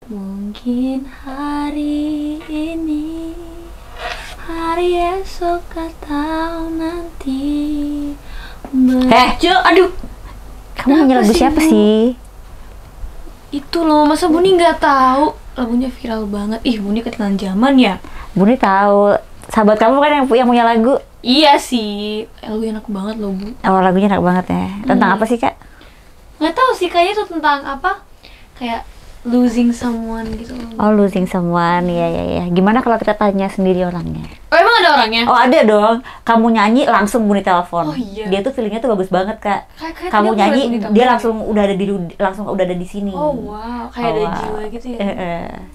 Mungkin hari ini, hari esok atau nanti. Aduh, Kamu nyanyi lagu siapa sih? itu loh, masa Buni nggak tahu? Lagunya viral banget. Ih, Buni ketinggalan zaman ya. Buni tahu. Sahabat kamu kan yang punya lagu. Iya sih, lagu enak banget loh, Bu. Oh, lagunya enak banget ya. Tentang apa sih, Kak? Nggak tahu sih, kayaknya itu tentang apa? Kayak losing someone gitu. Oh, losing someone. Ya. Gimana kalau kita tanya sendiri orangnya? Oh, emang ada orangnya? Oh, ada dong. Kamu nyanyi langsung Buni telepon. Oh, iya. Dia tuh feelingnya tuh bagus banget, Kak. Kayak Kamu dia nyanyi, boleh Buni dia telepon. langsung udah ada di sini. Oh, wow, kayak ada wow. jiwa gitu ya.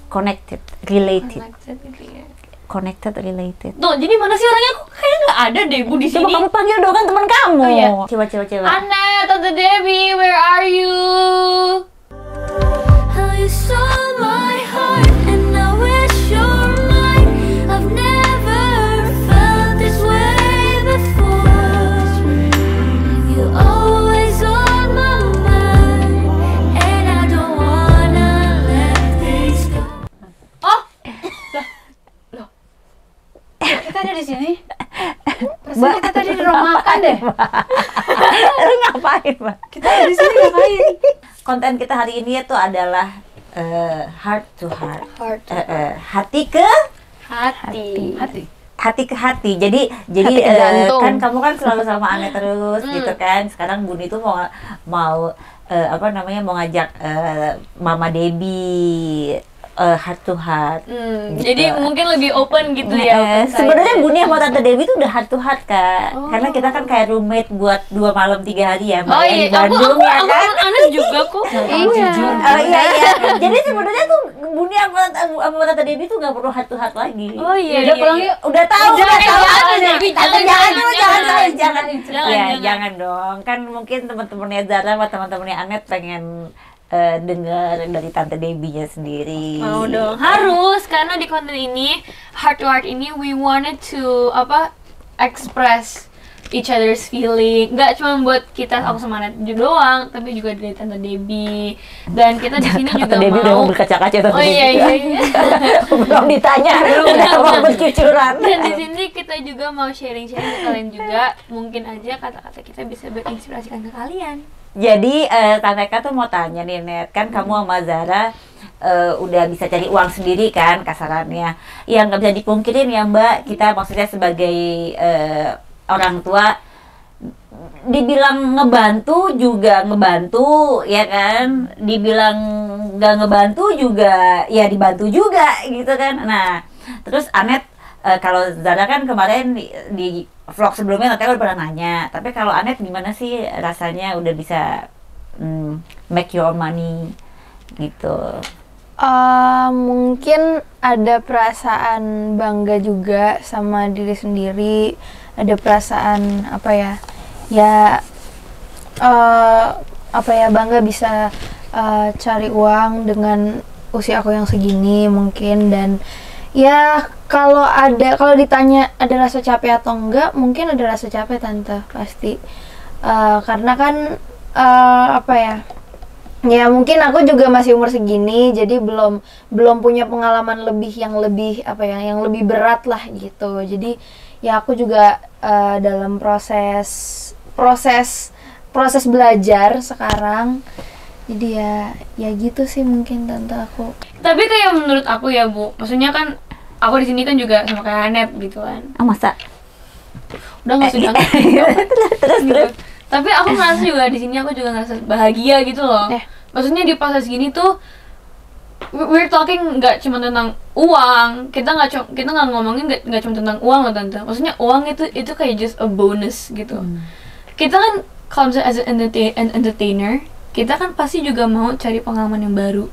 Connected, related. Connected gitu ya. Connected, related. Tuh, jadi mana sih orangnya? Kok kayaknya nggak ada deh, Bu, di Coba sini. kamu panggil dong, kan teman kamu. Oh, iya. Coba. Anna, Tante Debbie, where are you? How you stole my heart and I wish you're mine. I've never felt this way before. You always on my mind and I don't wanna let this go. Oh, loh, kita ada di sini. Perasaan kita tadi di rumah makan deh. Lu ngapain, Mbak? Kita ada di sini ngapain? Konten kita hari ini itu adalah heart to heart. Hati ke Hati. hati ke hati. Jadi Hati ke jantung. kan kamu kan selalu sama Ane terus gitu kan. Sekarang Buni tuh mau mau ngajak Mama Debbie heart to heart. Gitu. Jadi mungkin lebih open gitu ya. Sebenarnya Buni sama Tante Dewi tuh udah heart to heart, Kak. Oh. Karena kita kan kayak roommate buat 2 malam 3 hari ya, Mbak. Oh Yang iya, di Bandung ya aku kan. Anas juga kok. Iya. Oh iya. Jadi sebenarnya tuh Buni sama Tante Dewi tuh nggak perlu heart to heart lagi. Oh iya. Udah pulang yuk. Udah tahu, Jangan, udah tahu. jangan, Dewi, Tante, jangan. Ya, Jangan. jangan dong. Kan mungkin teman-temannya Zara sama teman-temannya Anet pengen dengar dari Tante Debbie-nya sendiri. Mau dong. Harus, karena di konten ini, heart to heart ini, we wanted to express each other's feeling. Nggak cuma buat kita, aku sama Anet doang, tapi juga dari Tante Debbie. Dan kita di sini juga Tante Debbie udah mau berkaca-kaca Tante Oh iya. Belum ditanya, udah mau bercucuran. Dan di sini kita juga mau sharing-sharing ke kalian juga. Mungkin aja kata-kata kita bisa berinspirasikan ke kalian. Jadi Tante Eka tuh mau tanya nih, Net, kan kamu sama Zara udah bisa cari uang sendiri kan kasarannya. Yang nggak bisa dipungkirin ya, Mbak, kita maksudnya sebagai orang tua dibilang ngebantu juga ngebantu ya kan, dibilang nggak ngebantu juga ya dibantu juga gitu kan. Nah terus Anet, kalau Zara kan kemarin di vlog sebelumnya nanti udah pernah nanya, tapi kalau Anet gimana sih rasanya udah bisa make your money gitu? Mungkin ada perasaan bangga juga sama diri sendiri, ada perasaan bangga bisa cari uang dengan usia aku yang segini mungkin. Dan ya kalau ditanya ada rasa capek atau enggak, mungkin ada rasa capek Tante, pasti. Karena kan ya mungkin aku juga masih umur segini, jadi belum punya pengalaman yang lebih berat lah gitu. Jadi ya aku juga dalam proses belajar sekarang. Jadi ya gitu sih mungkin Tante aku. Tapi kayak menurut aku ya, Bu, maksudnya kan aku di sini kan juga sama kayak Anet gitu kan. Oh masa? Udah nggak usah terus. Tapi aku ngerasa juga di sini aku juga ngerasa bahagia gitu loh. Maksudnya di proses gini tuh we're talking nggak cuma tentang uang. Kita nggak ngomongin nggak cuma tentang uang loh Tante. Maksudnya uang itu kayak just a bonus gitu. Kita kan kalau misalnya as an entertainer, kita kan pasti juga mau cari pengalaman yang baru.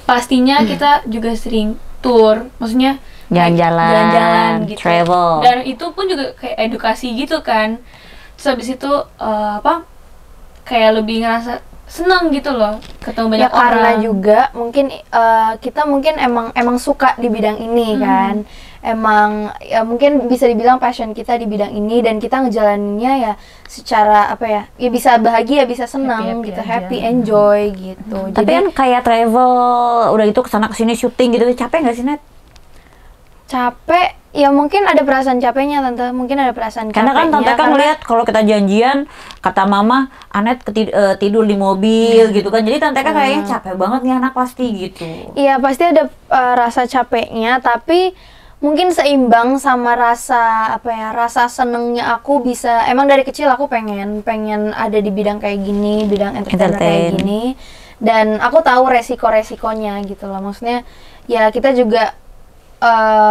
Pastinya kita juga sering tour, maksudnya jalan-jalan gitu. Travel. Dan itu pun juga kayak edukasi gitu kan. Terus habis itu kayak lebih ngerasa senang gitu loh ketemu banyak ya karena orang. juga mungkin kita mungkin emang suka di bidang ini kan, emang ya mungkin bisa dibilang passion kita di bidang ini dan kita ngejalaninnya ya secara apa ya bisa bahagia, bisa senang Happy gitu, aja. happy, enjoy gitu. Tapi kan kayak travel udah gitu kesana kesini syuting gitu, capek nggak sih Net? capek ya, mungkin ada perasaan capeknya tante, mungkin ada perasaan Karena kan capeknya, tante kan melihat kalau kita janjian, kata mama Anet tidur di mobil gitu kan, jadi tante kan kayaknya capek banget nih anak pasti gitu. iya pasti ada rasa capeknya, tapi mungkin seimbang sama rasa apa ya, rasa senengnya. Aku bisa, emang dari kecil aku pengen ada di bidang kayak gini, bidang entertainer kayak gini, dan aku tahu resiko-resikonya gitu loh. Maksudnya ya kita juga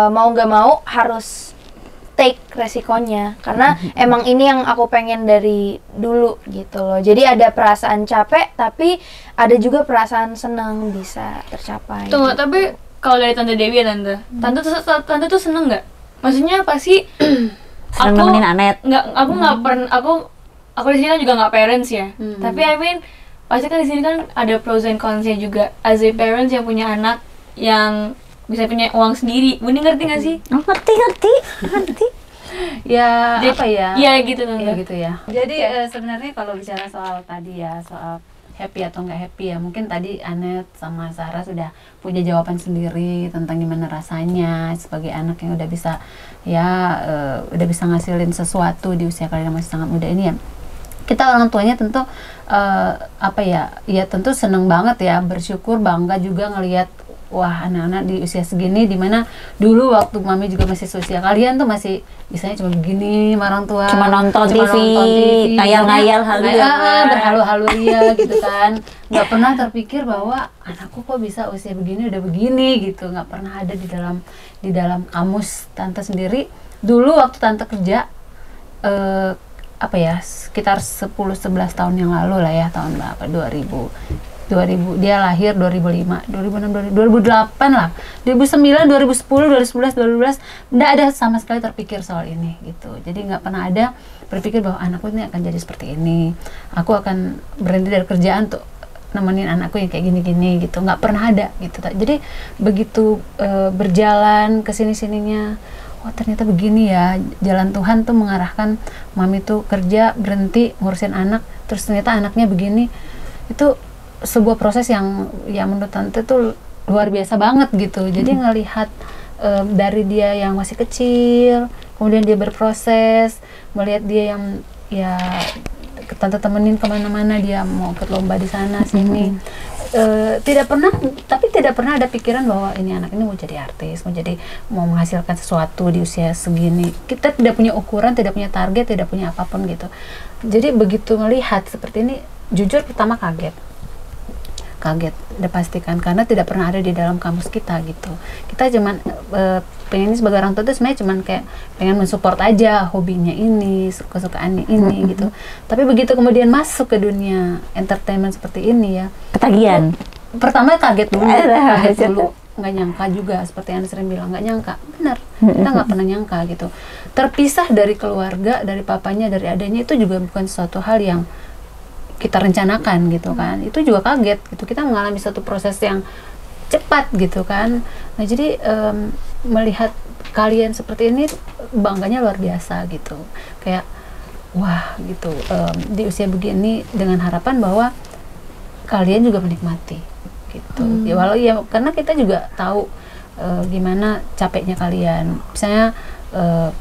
mau nggak mau harus take resikonya, karena emang ini yang aku pengen dari dulu gitu loh. Jadi ada perasaan capek, tapi ada juga perasaan senang bisa tercapai. Tunggu, gitu. tapi kalau dari Tante Dewi ya Tante tuh seneng nggak? Maksudnya pasti Seneng nemenin Anet. aku nggak pernah, aku di sini kan juga nggak parents ya. Tapi I mean pasti kan di sini kan ada pros and cons-nya juga. As a parents yang punya anak yang bisa punya uang sendiri, Buni ngerti nggak sih? Oh, ngerti. Ya apa ya? Iya gitu Tante. Iya gitu ya. Jadi sebenarnya kalau bicara soal tadi ya, soal happy atau nggak happy ya, mungkin tadi Anet sama Sarah sudah punya jawaban sendiri tentang gimana rasanya sebagai anak yang udah bisa udah bisa ngasilin sesuatu di usia kalian yang masih sangat muda ini ya. Kita orang tuanya tentu tentu seneng banget ya, bersyukur, bangga juga ngelihat wah anak-anak di usia segini, dimana dulu waktu mami juga masih seusia kalian tuh masih bisanya cuma begini sama orang tua, Cuma nonton TV, ngayal-ngayal berhalu-halu ria gitu kan, nggak pernah terpikir bahwa anakku kok bisa usia begini udah begini gitu, nggak pernah ada di dalam kamus tante sendiri. Dulu waktu tante kerja sekitar 10-11 tahun yang lalu lah ya, tahun berapa, 2000 dia lahir 2005, 2006, 2008 lah, 2009, 2010, 2011, 2012 nggak ada sama sekali terpikir soal ini gitu. Jadi nggak pernah ada berpikir bahwa anakku ini akan jadi seperti ini, aku akan berhenti dari kerjaan untuk nemenin anakku yang kayak gini-gini gitu, nggak pernah ada gitu. Jadi begitu berjalan kesini-sininya, oh ternyata begini ya, jalan Tuhan tuh mengarahkan mami tuh kerja, berhenti ngurusin anak, terus ternyata anaknya begini. Itu sebuah proses yang menurut tante tuh luar biasa banget gitu. Jadi ngelihat dari dia yang masih kecil, kemudian dia berproses, melihat dia yang ya tante temenin kemana-mana, dia mau ikut lomba di sana sini. Tidak pernah ada pikiran bahwa ini anak ini mau jadi artis, mau menghasilkan sesuatu di usia segini. Kita tidak punya ukuran, tidak punya target, tidak punya apapun gitu. Jadi begitu melihat seperti ini, jujur pertama kaget, udah pastikan, karena tidak pernah ada di dalam kamus kita gitu. Kita cuman pengen ini sebagai orang tua tuh sebenarnya cuman kayak pengen mensupport aja hobinya ini, kesukaannya ini gitu. Tapi begitu kemudian masuk ke dunia entertainment seperti ini ya, Ketagihan. pertama kaget dulu, nggak nyangka juga, seperti yang sering bilang, nggak nyangka, benar, kita nggak pernah nyangka gitu. Terpisah dari keluarga, dari papanya, dari adanya, itu juga bukan suatu hal yang kita rencanakan gitu kan. Itu juga kaget gitu, kita mengalami satu proses yang cepat gitu kan. Nah jadi melihat kalian seperti ini, bangganya luar biasa gitu, kayak wah gitu, di usia begini, dengan harapan bahwa kalian juga menikmati gitu. Ya walau ya, karena kita juga tahu gimana capeknya kalian, misalnya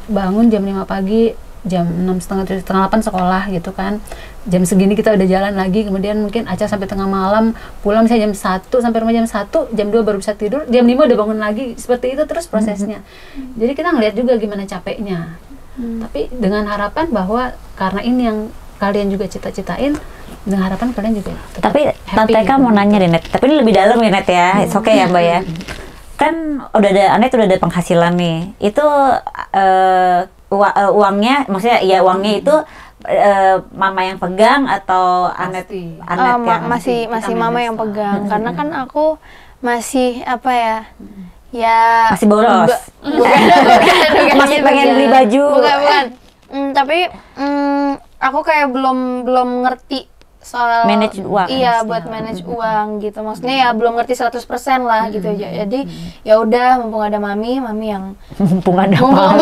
bangun jam 5 pagi, jam 6, setengah 8 sekolah gitu kan, jam segini kita udah jalan lagi, kemudian mungkin acara sampai tengah malam, pulang misalnya jam 1, sampai rumah jam 1, jam 2 baru bisa tidur, jam 5 udah bangun lagi, seperti itu terus prosesnya. Jadi kita ngelihat juga gimana capeknya, tapi dengan harapan bahwa karena ini yang kalian juga cita-citain, dengan harapan kalian juga tetap Tapi happy Tante kan gitu. mau nanya deh Net, tapi ini lebih dalam ya Net ya, it's okay ya Mbak ya. Kan Anet udah ada penghasilan nih, itu uangnya, maksudnya ya uangnya itu mama yang pegang atau Anet yang masih kita mama manage. yang pegang, karena kan aku masih apa ya masih boros. bukan Masih gitu, pengen bukan. beli baju. Bukan. Tapi aku kayak belum ngerti soal Manage uang. Iya, buat manage uang gitu. Maksudnya ya belum ngerti 100% lah gitu aja. Jadi ya udah mumpung ada mami yang Mumpung ada bukan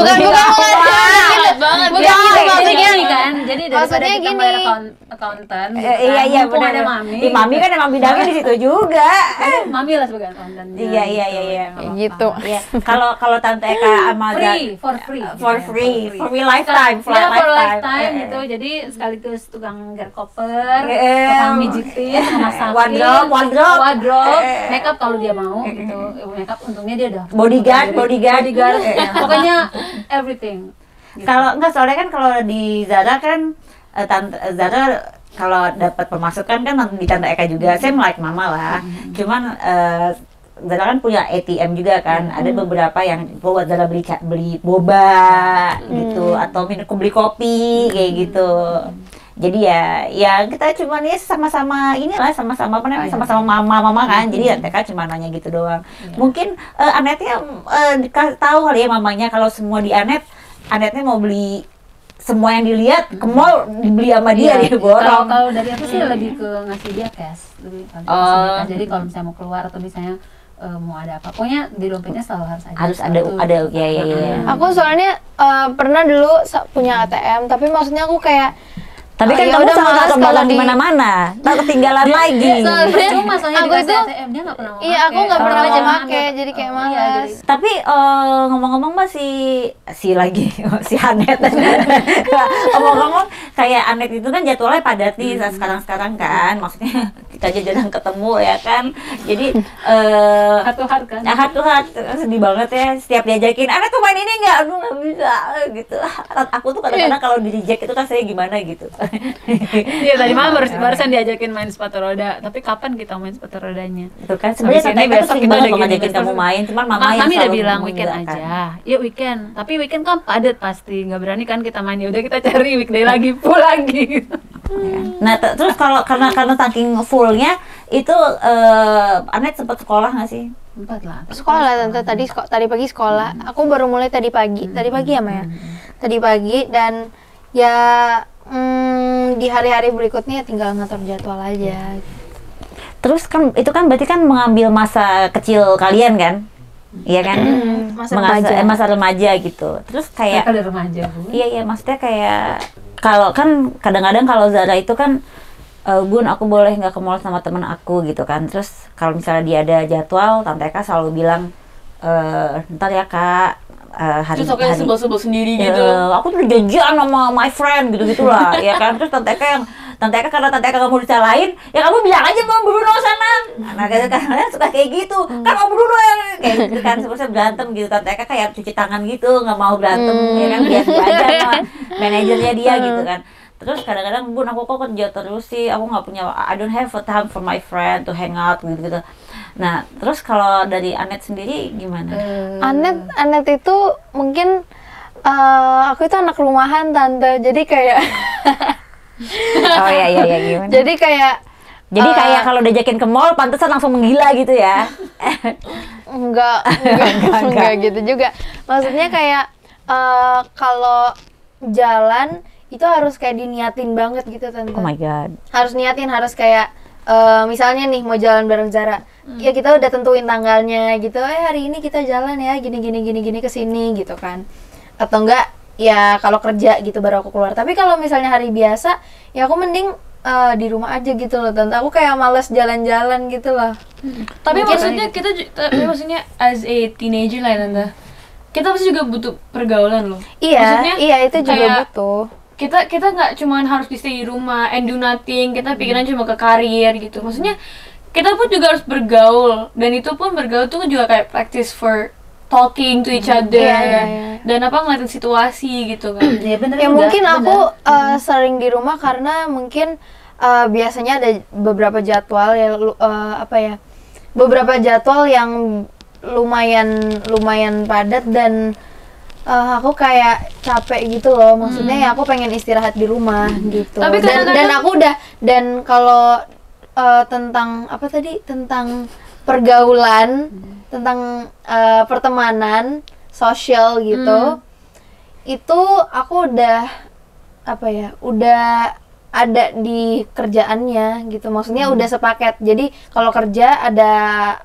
banget bukan ya. gitu Jadi maksudnya. gini kan, jadi daripada Maksudnya kita gini. bayar akuntan, iya mumpung benar. ada mami. Di mami kan emang bidangnya di situ juga. Mami lah sebagai akuntannya. Iya. Kayak gitu. Iya. Kalau Tante Eka sama For free. for free lifetime, Ya, for lifetime gitu. Jadi sekaligus tukang garuk koper, tukang mijitin, masakin, wardrobe, makeup kalau dia mau gitu. Makeup untungnya dia udah bodyguard. Pokoknya everything. Gitu. Kalau enggak, soalnya kan kalau di Zara kan Tante Zara kalau dapat pemasukan kan di Tante Eka juga, saya like mama lah. Cuman Zara kan punya ATM juga kan, ada beberapa yang buat Zara beli boba gitu, atau beli kopi kayak gitu. Jadi ya kita cuma nih sama-sama inilah, sama-sama apa namanya, sama-sama mama kan. Jadi Tante Eka cuma nanya gitu doang. Mungkin Anetnya tahu kali ya mamanya kalau semua di Anetnya mau beli semua yang dilihat ke mall dibeli sama dia, dia borong. Kalau dari aku sih lebih ke ngasih dia cash, lebih ngasih dia cash. Jadi kalau misalnya mau keluar atau misalnya mau ada apa, pokoknya di dompetnya selalu harus ada Ya. Aku soalnya pernah dulu punya ATM, tapi maksudnya aku kayak Tapi kan ya kamu udah sama malas ketinggalan kalau di mana-mana, tak ketinggalan lagi. Soalnya Masalahnya aku dikasih itu ATM dia nggak pernah mau iya, aku nggak pernah pakai, jadi kayak malas. Tapi ngomong-ngomong mah si Anet. Ngomong-ngomong kayak Anet itu kan jadwalnya padat nih sekarang kan, maksudnya kita aja jarang ketemu ya kan. Jadi heart to heart kan. heart to heart, sedih banget ya setiap diajakin Anet tuh main ini nggak, aduh nggak bisa gitu. Aku tuh kadang-kadang kalau di reject itu kan saya gimana gitu. Iya, tadi malam barusan diajakin main sepatu roda. Tapi kapan kita main sepatu rodanya? Itu kan sebenarnya Habis ini Tante Eka tuh besok sering kita banget udah kalau gini, ngajakin besok. kamu main, cuman mama yang Kami udah selalu bilang weekend mengiyakan. aja. Yuk weekend. Tapi weekend kan padat pasti. Nggak berani kan kita main. Ya udah kita cari weekday lagi, full lagi. Nah terus karena saking fullnya itu Anet sempat sekolah nggak sih? Empat lah. Sekolah lah tante, tadi pagi sekolah. Aku baru mulai tadi pagi ya Maya. Tadi pagi dan ya di hari-hari berikutnya tinggal ngatur jadwal aja. Terus kan itu kan berarti kan mengambil masa kecil kalian kan? Iya kan? Masa remaja gitu. Terus kayak Mereka udah remaja, Bu. Iya maksudnya kayak kalau kan kadang-kadang kalau Zara itu kan Bun, aku boleh nggak ke mall sama temen aku gitu kan. Terus kalau misalnya dia ada jadwal, Tante Eka selalu bilang ntar ya Kak, hari Terus kayak sebel-sebel sendiri gitu. Aku tuh janjian sama my friend gitu-gitulah ya kan. Terus Tante Eka karena Tante Eka nggak mau disalahin, ya kamu bilang aja mau Bruno sana. Nah kadang-kadang suka kayak gitu, kan mau Bruno yang kayak gitu kan, sebenarnya berantem gitu. Tante Eka kayak cuci tangan gitu, nggak mau berantem ya kan, biasa aja sama manajernya dia gitu kan. Terus kadang-kadang Bun, aku kok kerja terus sih, aku nggak punya, I don't have a time for my friend to hang out gitu. Nah terus kalau dari Anet sendiri gimana? Anet itu mungkin aku itu anak rumahan tante, jadi kayak Oh iya gimana? jadi kayak kalau diajakin ke mall pantesan langsung menggila gitu ya? enggak gitu juga. Maksudnya kayak kalau jalan itu harus kayak diniatin banget gitu tante. Oh my god. Harus niatin, harus kayak misalnya nih mau jalan bareng Zara, ya kita udah tentuin tanggalnya gitu. Hari ini kita jalan ya gini ke sini gitu kan. Atau enggak ya kalau kerja gitu baru aku keluar. Tapi kalau misalnya hari biasa ya aku mending di rumah aja gitu loh tante. Aku kayak males jalan-jalan gitu loh. Tapi maksudnya maksudnya as a teenager lah ya, tante, kita pasti juga butuh pergaulan loh. Maksudnya, Iya itu juga kayak butuh. Kita nggak cuman harus stay di rumah and do nothing, kita pikiran cuma ke karir gitu. Maksudnya kita pun juga harus bergaul, dan itu pun bergaul tuh juga kayak practice for talking to each other, Iya. dan ngeliatin situasi gitu kan. Ya bener Ya juga, mungkin bener. aku sering di rumah karena mungkin biasanya ada beberapa jadwal beberapa jadwal yang lumayan padat dan aku kayak capek gitu loh. Maksudnya ya aku pengen istirahat di rumah gitu. Tapi Dan kalau tentang apa tadi, tentang pergaulan, tentang pertemanan sosial gitu, itu aku udah ada di kerjaannya gitu, maksudnya udah sepaket. Jadi kalau kerja ada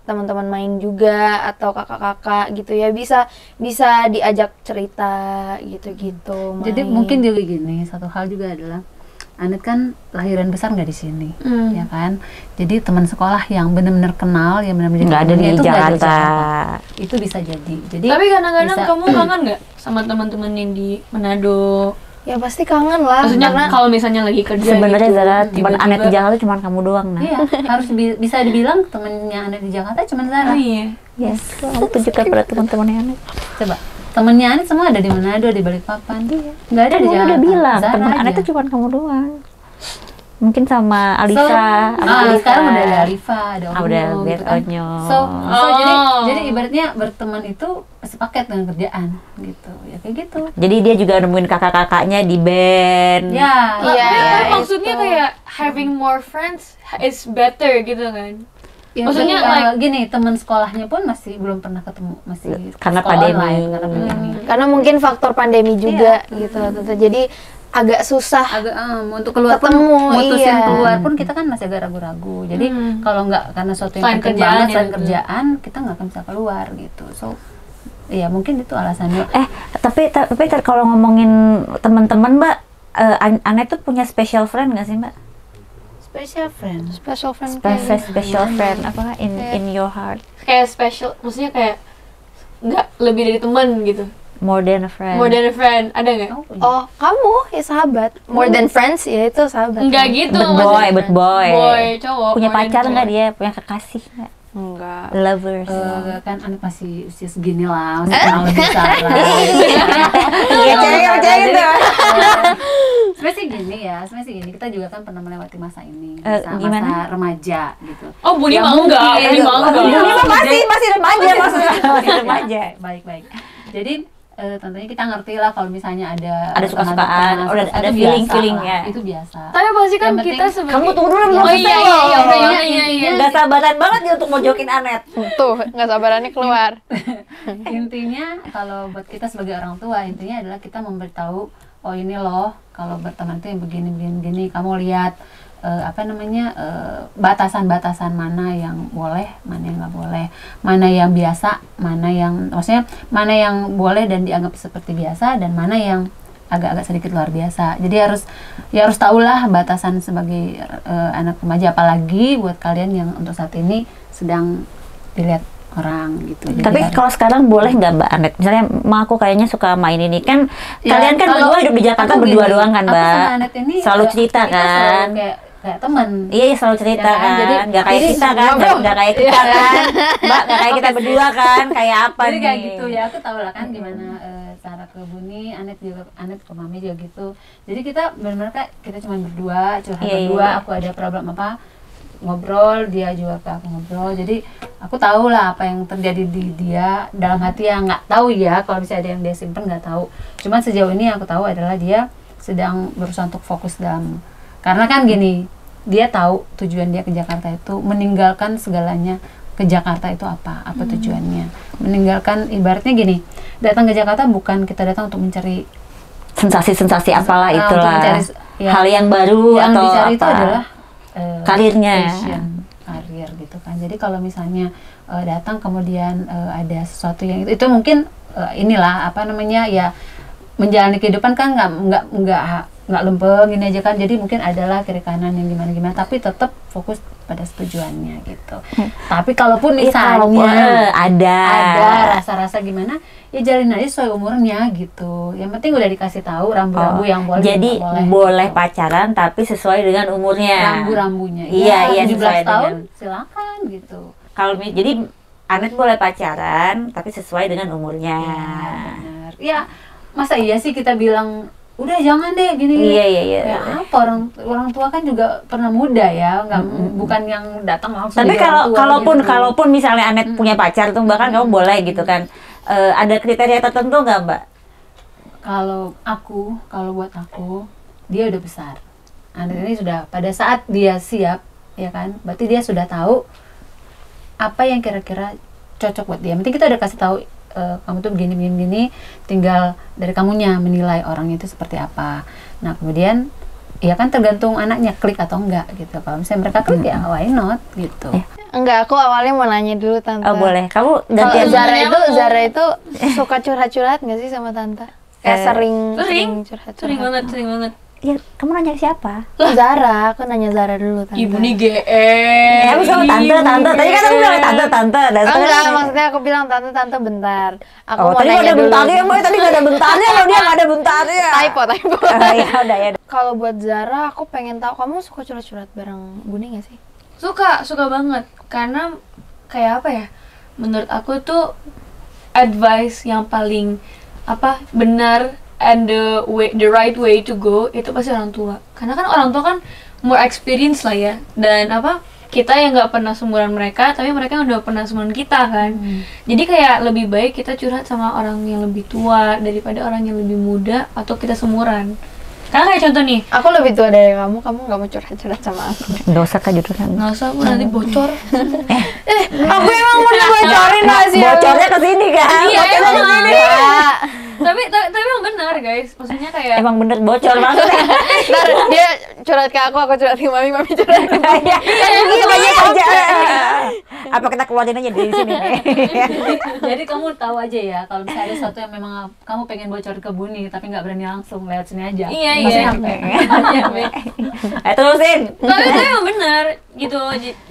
teman-teman main juga atau kakak-kakak gitu ya, bisa diajak cerita gitu-gitu. Jadi main. mungkin juga gini, satu hal juga adalah Anet kan lahiran besar nggak di sini, ya kan? Jadi teman sekolah yang benar-benar kenal, yang benar-benar nggak ada di Jakarta. Itu bisa jadi. Jadi Tapi kadang-kadang kamu kangen nggak sama teman-teman yang di Manado? Ya pasti kangen lah. Maksudnya karena kalau misalnya lagi kerja Sebenarnya gitu, Zara, teman tiba-tiba- Anet di Jakarta cuma kamu doang, nah. iya, harus bisa dibilang temennya Anet di Jakarta cuma Zara. Oh iya. Yes, kamu tunjukkan pada teman-temannya Anet. Coba, temennya Anet semua ada di Manado, di Balikpapan. Nggak ada Kan di kamu Jakarta. udah bilang, Zara teman Anet aja. tuh cuma kamu doang. Mungkin sama Alisa, Sekarang udah ada Alifa, ada Onyo, udah gitu lihat kan. Onyo. So Oh. jadi ibaratnya berteman itu sepaket dengan kerjaan gitu. Ya kayak gitu. Jadi dia juga nemuin kakak-kakaknya di band. Ya, Iya, Tapi itu. maksudnya kayak having more friends is better gitu kan? ya, maksudnya maksudnya like- gini, teman sekolahnya pun masih belum pernah ketemu, masih Karena sekolah pandemi. online, karena pandemi. karena mungkin faktor pandemi juga gitu Tante. Jadi agak susah Agak untuk keluar pun, Ketemu, mutusin iya. keluar pun kita kan masih agak ragu-ragu. Jadi kalau nggak karena suatu yang Selain penting kerjaan banget, ya, selain betul. kerjaan, kita nggak akan bisa keluar gitu. So iya mungkin itu alasannya. Tapi kalau ngomongin teman-teman, Mbak, Anet tuh punya special friend nggak sih, Mbak? Special friend. special friend kayak Special friend apa in your heart, Kayak special, maksudnya kayak nggak lebih dari teman gitu. more than a friend. More than a friend, ada nggak? oh kamu ya sahabat, more than friends ya itu sahabat. Enggak gitu. But maksudnya. boy. Boy, cowok. Punya more than pacar nggak boy. dia? Punya kekasih nggak? Enggak. Lovers. Kan Anet masih usia segini lah, masih kenal lebih besar lah. Iya, cewek itu. Sebenarnya sih gini, kita juga kan pernah melewati masa ini, Gimana? masa remaja gitu. Oh, Buni Ya, mah enggak. mungkin. Buni mah enggak. Ini mah masih remaja maksudnya. Masih remaja. Baik. Jadi tentunya kita ngerti lah kalau misalnya ada suka-sukaan, teman-teman, udah suka-sukaan, ada itu feeling-feeling biasa ya. lah, itu biasa. Tapi pasti kan Yang penting- kita sebagai Kamu tunggu dulu, belum Oh iya iya selesai. iya. Nggak sabaran banget dia untuk mojokin Anet. Tuh nggak sabarannya keluar. Intinya kalau buat kita sebagai orang tua, intinya adalah kita memberitahu, oh ini loh kalau berteman itu yang begini, kamu lihat batasan-batasan mana yang boleh, mana yang nggak boleh, mana yang biasa, maksudnya mana yang boleh dan dianggap seperti biasa, dan mana yang agak-agak sedikit luar biasa. Jadi harus tahulah batasan sebagai anak remaja, apalagi buat kalian yang untuk saat ini sedang dilihat orang gitu. Jadi Tapi harus- kalau sekarang boleh nggak Mbak Anet? Misalnya, aku kayaknya suka main ini kan. Ya, Kalian kan kalau berdua hidup di Jakarta aku berdua gini, doang kan, aku sama Mbak? Anet ini, Selalu cerita kita selalu kan? kayak teman. Iya, selalu cerita Ya kan? kan. Jadi- Nggak kayak jadi kita kan, nggak kayak kita kan, Mbak, nggak kayak kita berdua kan. Kayak apa Jadi nih? kayak gitu ya, aku tahu lah kan gimana cara ke Buni, Anet ke Mami juga gitu. Jadi kita benar-benar kayak kita cuma berdua, curhat Iya, berdua, iya. aku ada problem apa, ngobrol, dia juga ke aku ngobrol. Jadi aku tahu lah apa yang terjadi di dia dalam hati, yang nggak tahu ya, kalau misalnya ada yang dia simpen nggak tahu. Cuman sejauh ini yang aku tahu adalah dia sedang berusaha untuk fokus dalam, karena kan gini, dia tahu tujuan dia ke Jakarta itu meninggalkan segalanya. Ke Jakarta itu apa tujuannya, meninggalkan, ibaratnya gini, datang ke Jakarta bukan kita datang untuk mencari Sensasi-sensasi apalah untuk itulah. mencari Hal yang baru yang atau dicari apa? itu adalah Karirnya. passion, karir gitu kan. Jadi kalau misalnya datang kemudian ada sesuatu yang itu mungkin inilah apa namanya ya, menjalani kehidupan kan nggak lempeng gini aja kan. Jadi mungkin adalah kiri kanan yang gimana tapi tetap fokus pada tujuannya gitu. Tapi kalaupun misalnya ada rasa-rasa gimana, ya jalin aja sesuai umurnya gitu. Yang penting udah dikasih tahu rambu-rambu yang boleh, jadi nggak boleh gitu. pacaran tapi sesuai dengan umurnya. Rambu-rambunya. Iya, 17 sesuai tahun dengan- silakan gitu. Jadi Anet boleh pacaran tapi sesuai dengan umurnya. Benar. Ya, masa iya sih kita bilang udah jangan deh gini. Iya. Ya apa, orang tua kan juga pernah muda ya, nggak bukan yang datang langsung. Tapi jadi orang tua gitu. kalaupun misalnya Anet punya pacar tuh, bahkan kamu boleh gitu kan. Ada kriteria tertentu nggak, Mbak? Kalau buat aku, dia udah besar. Anet ini sudah pada saat dia siap, ya kan? Berarti dia sudah tahu apa yang kira-kira cocok buat dia. Penting kita udah kasih tahu, kamu tuh begini, tinggal dari kamunya menilai orang itu seperti apa. Nah kemudian ya kan tergantung anaknya klik atau enggak gitu. Kalau misalnya mereka klik ya why not gitu. Enggak, aku awalnya mau nanya dulu Tante. Oh boleh, kamu Kalau gantian. Zara itu suka curhat-curhat nggak sih sama Tante? Kayak sering curhat-curhat. Sering banget. Ya, kamu nanya ke siapa? Zara, aku nanya Zara dulu Tante. Ibu nih GR. Kamu sama tante. Tadi kan aku bilang tante. Enggak, maksudnya aku bilang tante bentar. Aku mau tadi nanya ada dulu. bentarnya, Boy. Tadi nggak ada bentarnya, kalau dia nggak ada bentarnya. Typo. Ya udah ya. Kalau buat Zara, aku pengen tahu kamu suka curhat-curhat bareng Buni nggak sih? Suka banget. Karena kayak apa ya? Menurut aku tuh advice yang paling benar and the right way to go itu pasti orang tua. Karena kan orang tua kan more experience lah ya. Dan kita yang nggak pernah seumuran mereka, tapi mereka yang udah pernah seumuran kita kan. Jadi kayak lebih baik kita curhat sama orang yang lebih tua daripada orang yang lebih muda atau kita seumuran. Karena kayak contoh nih, Aku lebih tua dari kamu nggak mau curhat-curhat sama aku. Nggak usah Kak jurusan. nggak usah aku nanti bocor. Aku emang udah bocorin hasilnya. Bocornya ke sini kan? Iya, Bocornya ke emang. sini. tapi emang benar guys, maksudnya kayak Emang bener bocor maksudnya. Ntar dia curhat ke aku curhat ke mami curhat ke mami. Gitu aja. Apa kita keluarin aja dari sini nih? Jadi kamu tahu aja ya kalau misalnya ada sesuatu yang memang kamu pengen bocor ke Buni tapi nggak berani langsung lewat sini aja. Iya. Pasti nyampe. Terusin. tapi emang benar gitu.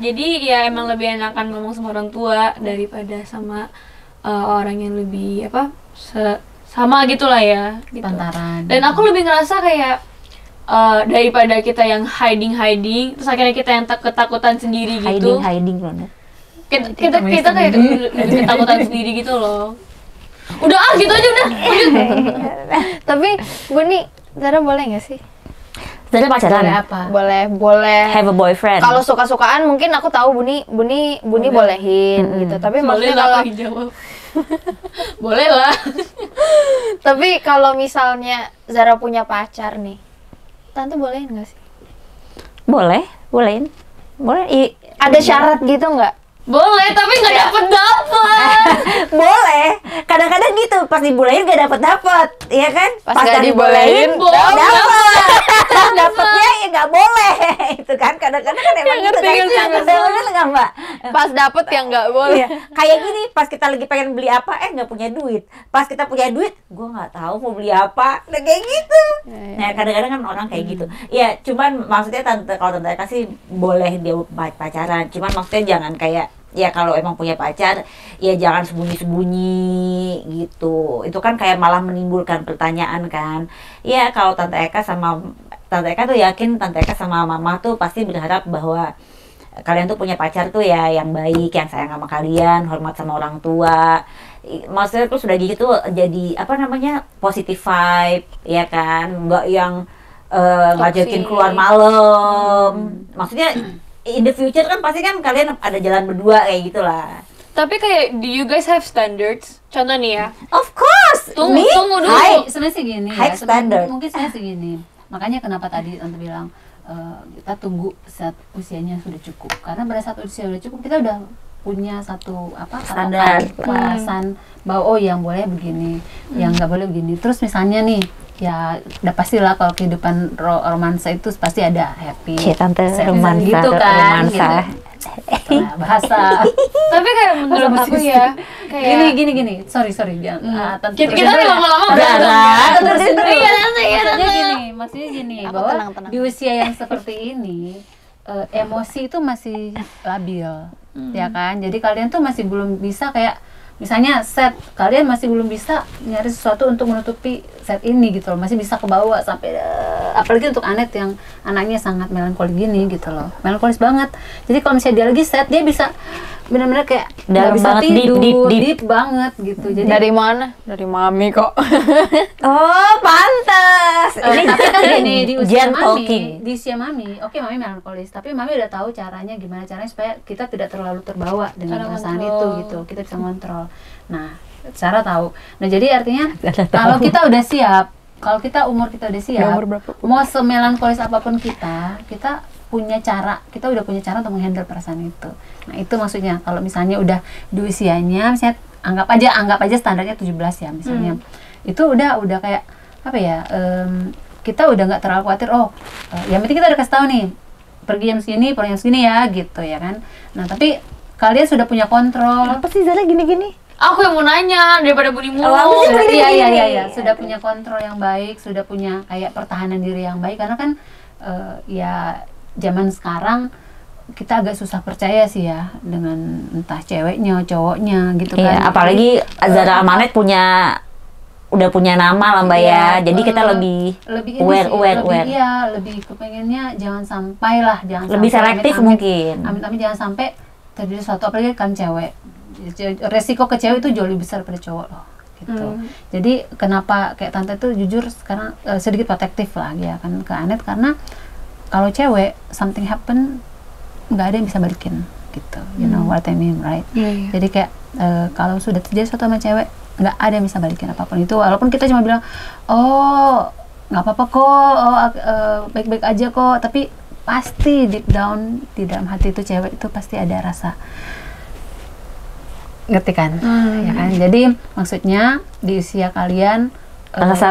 Jadi ya emang lebih enakan ngomong sama orang tua daripada sama orang yang lebih sama gitulah ya gitu. Pantaran. Dan aku lebih ngerasa kayak daripada kita yang hiding terus akhirnya kita yang ketakutan sendiri gitu. Hiding banget. Kita kayak ketakutan sendiri gitu loh. Udah gitu aja udah. Tapi Buni, Zara boleh nggak sih? Jadi pacaran. Boleh apa? Boleh. Have a boyfriend. Kalau suka-sukaan mungkin aku tahu Buni bolehin gitu. Tapi Boleh maksudnya lah kalau aku jawab. Boleh lah. tapi kalau misalnya Zara punya pacar nih, Tante bolehin nggak sih? Bolehin. Ada syarat gitu nggak? Boleh, tapi nggak dapet. Boleh. Kadang-kadang gitu, pas dibolehin gak dapet, iya kan? Pas nggak dibolehin, dapet. Pas dapetnya ya nggak boleh, itu kan? Kadang-kadang kan emang gitu kan? Bener nggak Mbak? Pas dapet yang nggak boleh. Iya. Kayak gini, pas kita lagi pengen beli apa, nggak punya duit. Pas kita punya duit, gue nggak tahu mau beli apa. Nah kayak gitu. Nah kadang-kadang kan orang kayak gitu. Ya, cuman maksudnya kalau tante Eka sih boleh dia pacaran. Cuman maksudnya jangan kayak ya kalau emang punya pacar ya jangan sembunyi-sembunyi gitu. Itu kan kayak malah menimbulkan pertanyaan kan. Ya kalau Tante Eka tuh yakin Tante Eka sama Mama tuh pasti berharap bahwa kalian tuh punya pacar tuh ya yang baik, yang sayang sama kalian, hormat sama orang tua. Maksudnya tuh sudah gitu jadi positive vibe ya kan, nggak yang ngajakin keluar malam. Maksudnya in the future kan pasti kan kalian ada jalan berdua kayak gitulah. Tapi kayak, do you guys have standards? Contoh nih ya. Of course. Tunggu dulu. Sebenarnya sih gini high standard. Mungkin saya segini. Makanya kenapa tadi Tante bilang kita tunggu saat usianya sudah cukup. Karena pada saat usia sudah cukup kita udah punya satu standar batasan bahwa yang boleh begini, yang nggak boleh begini. Terus misalnya nih ya udah pastilah kalau kehidupan romansa itu pasti ada happy, Tante romansa gitu kan, gitu. Bahasa. Tapi kayak menurut aku ya, kayak gini. Sorry jangan. kita nih lama-lama Maksudnya gini, Aku bahwa tenang. di usia yang seperti ini emosi itu masih labil, ya kan? Jadi kalian tuh masih belum bisa kayak misalnya kalian masih belum bisa nyari sesuatu untuk menutupi set ini gitu loh, masih bisa kebawa sampai apalagi untuk Anet yang anaknya sangat melankolis gini gitu loh, melankolis banget. Jadi kalau misalnya dia lagi set, dia bisa benar-benar kayak nggak bisa tidur, deep banget gitu. Jadi Dari mana? Dari mami kok. Oh pantas. ini tapi kan gini di usia talking. di usia mami, oke mami melankolis, tapi mami udah tahu caranya gimana caranya supaya kita tidak terlalu terbawa dengan perasaan itu gitu, kita bisa ngontrol. Nah, Sarah tahu. Nah jadi artinya kalau kita udah siap, kalau kita umur kita udah siap, mau semelankolis apapun kita udah punya cara untuk menghandle perasaan itu. Nah itu maksudnya kalau misalnya udah di usianya, misalnya anggap aja standarnya 17 ya misalnya, itu udah kayak apa ya, kita udah nggak terlalu khawatir, yang penting kita udah kasih tahu nih, pergi jam segini, pulang jam segini ya, gitu ya kan. Nah, tapi kalian sudah punya kontrol. Apa sih Zara gini-gini? Aku yang mau nanya daripada Buni mulu. Iya, sudah punya kontrol yang baik, sudah punya kayak pertahanan diri yang baik, karena kan ya zaman sekarang kita agak susah percaya sih ya dengan entah ceweknya, cowoknya gitu kan. Iya, apalagi Zara Amanet udah punya nama lah Mbak ya. Jadi kita lebih aware. Iya, lebih kepengennya jangan sampai lebih selektif mungkin. Amit-amit jangan sampai terjadi sesuatu, apalagi kan cewek. Resiko ke cewek itu jauh lebih besar daripada cowok loh. Gitu. Jadi kenapa kayak tante tuh jujur sekarang sedikit protektif lah ya kan ke Anet, karena kalau cewek something happen nggak ada yang bisa balikin gitu. You know what I mean, right? Jadi kayak kalau sudah terjadi sesuatu sama cewek, nggak ada yang bisa balikin apapun itu, walaupun kita cuma bilang nggak apa-apa kok, baik-baik aja kok, tapi pasti deep down di dalam hati itu cewek itu pasti ada rasa, ngerti kan? Ya kan? Jadi maksudnya di usia kalian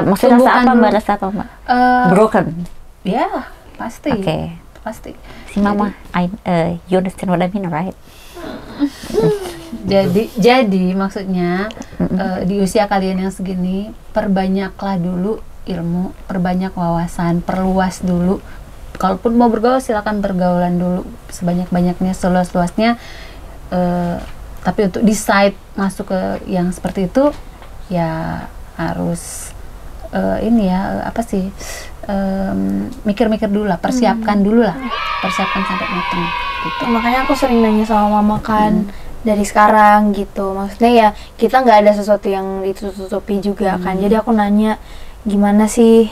maksudnya rasa apa Mbak? Rasa apa Mbak? Broken. Ya pasti. Okay. Pasti. Si Mama, you understand what I mean, right? Jadi maksudnya di usia kalian yang segini, perbanyaklah dulu ilmu, perbanyak wawasan, perluas dulu. Kalaupun mau bergaul, silakan bergaulan dulu sebanyak-banyaknya, seluas-luasnya. Tapi untuk decide masuk ke yang seperti itu, ya harus mikir-mikir dulu lah, persiapkan dulu lah, persiapkan sampai matang. Gitu. Makanya aku sering nanya sama mama kan. Dari sekarang gitu, maksudnya ya kita nggak ada sesuatu yang ditutupi juga kan, jadi aku nanya gimana sih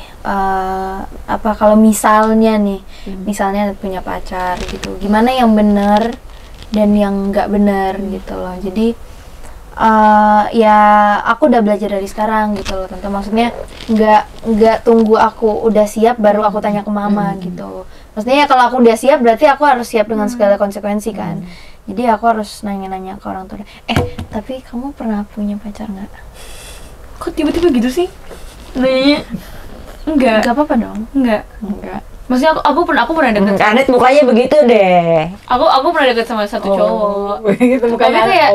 kalau misalnya nih misalnya punya pacar gitu, gimana yang benar dan yang nggak benar gitu loh. Jadi ya aku udah belajar dari sekarang gitu loh tante, maksudnya nggak tunggu aku udah siap baru aku tanya ke mama gitu. Maksudnya ya kalau aku udah siap berarti aku harus siap dengan segala konsekuensi kan. Jadi aku harus nanya-nanya ke orang tua. Tapi kamu pernah punya pacar nggak? Kok tiba-tiba gitu sih? Nanya. Enggak. Gak apa-apa dong. Enggak. Maksudnya aku pernah deket. Anet mukanya begitu deh. Aku pernah deket sama satu cowok. Begitu mukanya. Tapi kayak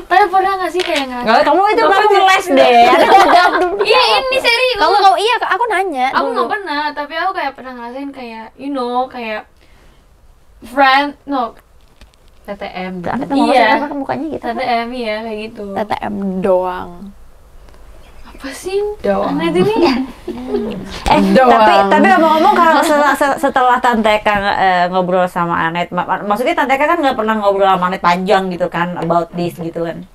tapi pernah nggak sih kayak ngerasa? Kamu itu les deh. Iya ini serius. Kamu iya aku nanya. Aku nggak pernah, tapi aku kayak pernah ngerasain kayak kayak friend TTM. Iya. Mukanya gitu. TTM iya kayak gitu. TTM doang. Apa sih? Anet ini? Tapi ngomong-ngomong kalau setelah Tante Eka ngobrol sama Anet, maksudnya Tante Eka kan nggak pernah ngobrol sama Anet panjang gitu kan about this gitu kan.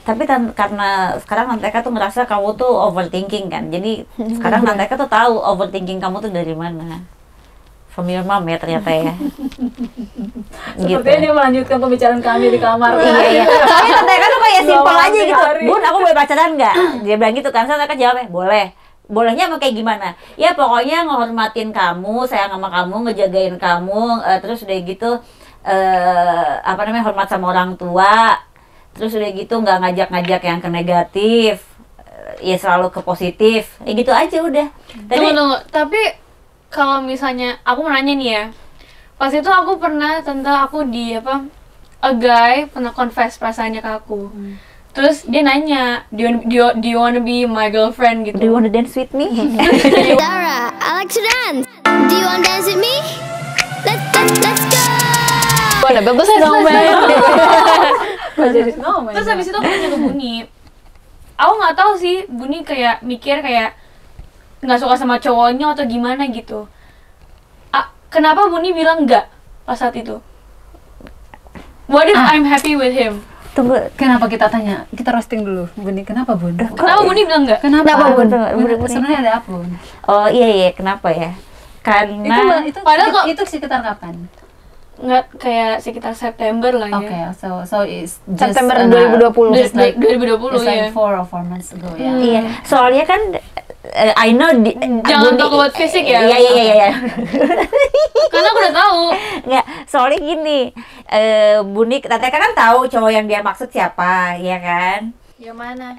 Tapi karena sekarang Tante Eka tuh ngerasa kamu tuh overthinking kan, jadi sekarang Tante Eka tuh tahu overthinking kamu tuh dari mana. From your mom ya ternyata ya. Sepertinya dia melanjutkan pembicaraan kami di kamar. Iya. Tapi Tante Eka tuh kayak simpel aja gitu. Bun, aku boleh pacaran nggak? Dia bilang gitu kan. Tante Eka jawabnya, boleh. Bolehnya emang kayak gimana? Ya pokoknya ngehormatin kamu, sayang sama kamu, ngejagain kamu, terus udah gitu hormat sama orang tua. Terus udah gitu nggak ngajak-ngajak yang ke negatif. Ya selalu ke positif. Ya gitu aja udah. Tunggu. Tapi kalau misalnya aku mau nanya nih ya, pas itu aku pernah a guy pernah confess perasaannya ke aku. Terus dia nanya, do you wanna be my girlfriend gitu? Do you wanna dance with me? Zara, I like to dance. Do you wanna dance with me? Let's go. Udah bagus snowman. Terus habis itu aku nanya ke Buni. Aku nggak tahu sih, Buni kayak mikir kayak nggak suka sama cowoknya atau gimana gitu. Kenapa Buni bilang enggak pas saat itu? What if I'm happy with him? Tunggu, Kenapa kita tanya? Kita roasting dulu, Buni. Kenapa Bun? Kenapa Buni bilang enggak? Kenapa Bun? Sebenarnya ada apa Bun? Oh iya, kenapa ya? Karena itu sekitar kapan? Enggak, kayak sekitar September lah ya. Okay, so it's just September 2020. Just like 2020 just like ya. 4 or 4 months ago ya. Iya, soalnya kan I know Jangan talk about fisik ya. Iya. Karena aku udah tahu. Nggak, soalnya gini, Buni, Tante kan tahu cowok yang dia maksud siapa, ya kan? Yang mana?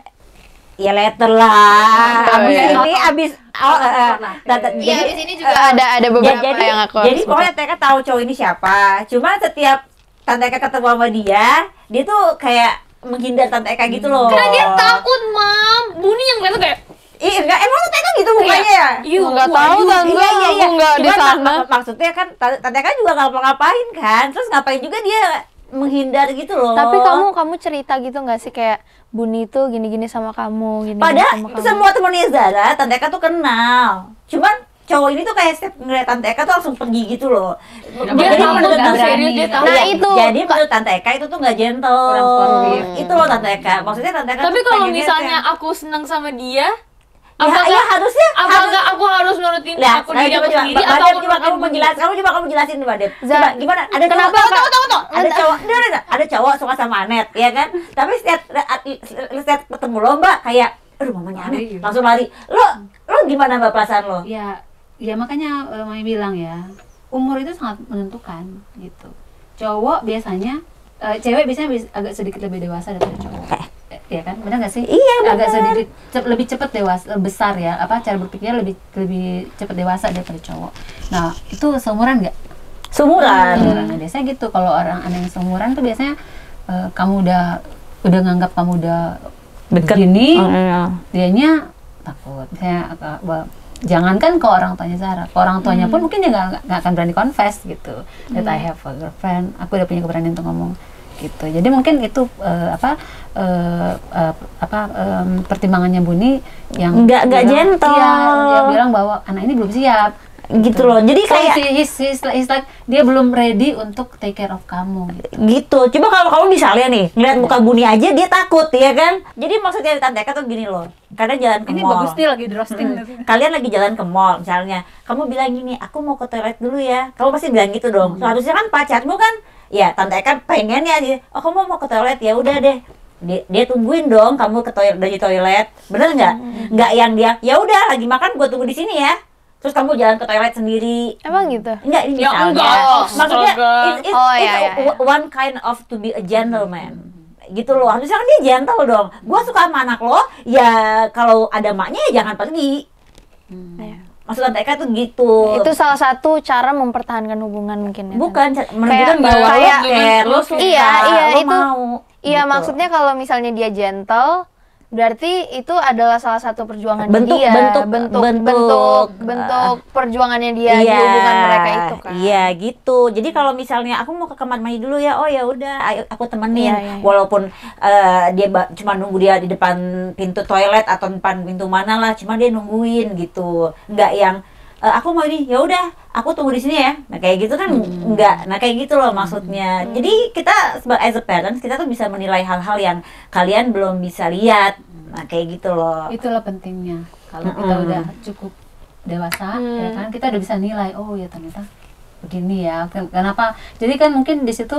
Ya letter lah. Abis Iya, di sini juga ada beberapa yang aku jadi pokoknya Teka tahu cowok ini siapa. Cuma setiap Tante Eka ketemu sama dia tuh kayak menghindar Tante Eka gitu loh. Karena dia takut, Mam. Buni yang lihat tuh kayak enggak, emang lu Teka gitu mukanya ya? Iya, enggak tahu Tante. Iya. Aku enggak di sana. Maksudnya kan Tante Eka juga enggak ngapain kan. Terus ngapain juga dia menghindar gitu loh. Tapi kamu cerita gitu nggak sih kayak Buni tuh gini-gini sama kamu, gini Padahal sama kamu. semua temennya Zara, Tante Eka tuh kenal. Cuman cowok ini tuh kayak setiap ngeliat Tante Eka tuh langsung pergi gitu loh. dia tahu kan serius, dia tahu. Nah, itu. Jadi menurut Tante Eka itu tuh nggak gentle. Itu loh Tante Eka. Maksudnya Tante Eka Tapi tuh kalau pengennya misalnya kayak- aku senang sama dia, ya harusnya apakah aku harus nurutin aku diri aku sendiri atau aku coba kamu nurutin menjelaskan, kamu jelasin Mbak Dep. Coba gimana? Ada Kenapa? cowok, ada cowok suka sama Anet, ya kan? Tapi setiap ketemu lo Mbak kayak aduh mamanya Anet, langsung lari. Lo gimana Mbak perasaan lo? Ya makanya Mami bilang ya, umur itu sangat menentukan gitu. Cowok biasanya, cewek biasanya agak sedikit lebih dewasa daripada cowok. Ya kan, benar nggak sih? Iya, agak sedikit lebih cepat dewasa, besar ya, cara berpikirnya lebih cepat dewasa daripada cowok. Nah, itu seumuran nggak? Seumuran. Nah, biasanya gitu. Kalau orang yang seumuran tuh biasanya kamu udah nganggap kamu udah Deket. begini, dianya takut. Misalnya jangankan ke orang tuanya Zara, ke orang tuanya pun mungkin dia nggak akan berani confess gitu. That I have a girlfriend, aku udah punya keberanian untuk ngomong gitu. Jadi mungkin itu pertimbangannya Buni yang Nggak gentle. Iya, dia bilang bahwa anak ini belum siap Gitu loh. Jadi so, kayak he's like dia belum ready untuk take care of kamu gitu. gitu. Coba kalau kamu misalnya nih ngeliat muka Buni aja dia takut ya kan. Jadi maksudnya Tante Eka tuh gini loh. Kadang jalan ke Ini mall. bagus nih lagi di roasting. Kalian lagi jalan ke mall misalnya. Kamu bilang gini, "Aku mau ke toilet dulu ya." Kamu pasti bilang gitu dong. Harusnya kan pacarmu kan ya Tante Eka pengen ya dia. "Oh, kamu mau ke toilet ya udah deh." Dia tungguin dong kamu ke toilet dari toilet. Bener nggak? Nggak yang dia, "Ya udah lagi makan gue tunggu di sini ya." Terus kamu jalan ke toilet sendiri. Emang gitu? Enggak, ini Ya misalnya. enggak, Maksudnya it's iya. one kind of to be a gentleman. Gitu loh. Harusnya kan dia gentle dong. Gua suka sama anak lo, ya kalau ada maknya ya jangan pergi. Iya. Maksud Tante Eka tuh gitu. Itu salah satu cara mempertahankan hubungan mungkin ya. Bukan menunjukkan Kayak- bahwa lo kayak- care, lo suka, Iya, lo itu. mau. Iya, Gitu. maksudnya kalau misalnya dia gentle, berarti itu adalah salah satu perjuangan Bentuk- dia, bentuk- bentuk perjuangannya dia di hubungan mereka itu kan. Iya gitu. Jadi kalau misalnya aku mau ke kamar mandi dulu ya, oh ya udah, ayo aku temenin. Iya. Walaupun dia cuma nunggu dia di depan pintu toilet atau depan pintu mana lah, cuma dia nungguin gitu. Nggak yang aku mau ini, ya udah, aku tunggu di sini ya. Nah kayak gitu kan nggak. Nah kayak gitu loh maksudnya. Jadi kita sebagai as a parents kita tuh bisa menilai hal-hal yang kalian belum bisa lihat. Nah kayak gitu loh. Itulah pentingnya. Kalau kita udah cukup dewasa, ya kan, kita udah bisa nilai. Oh ya ternyata begini ya. Kenapa? Jadi kan mungkin di situ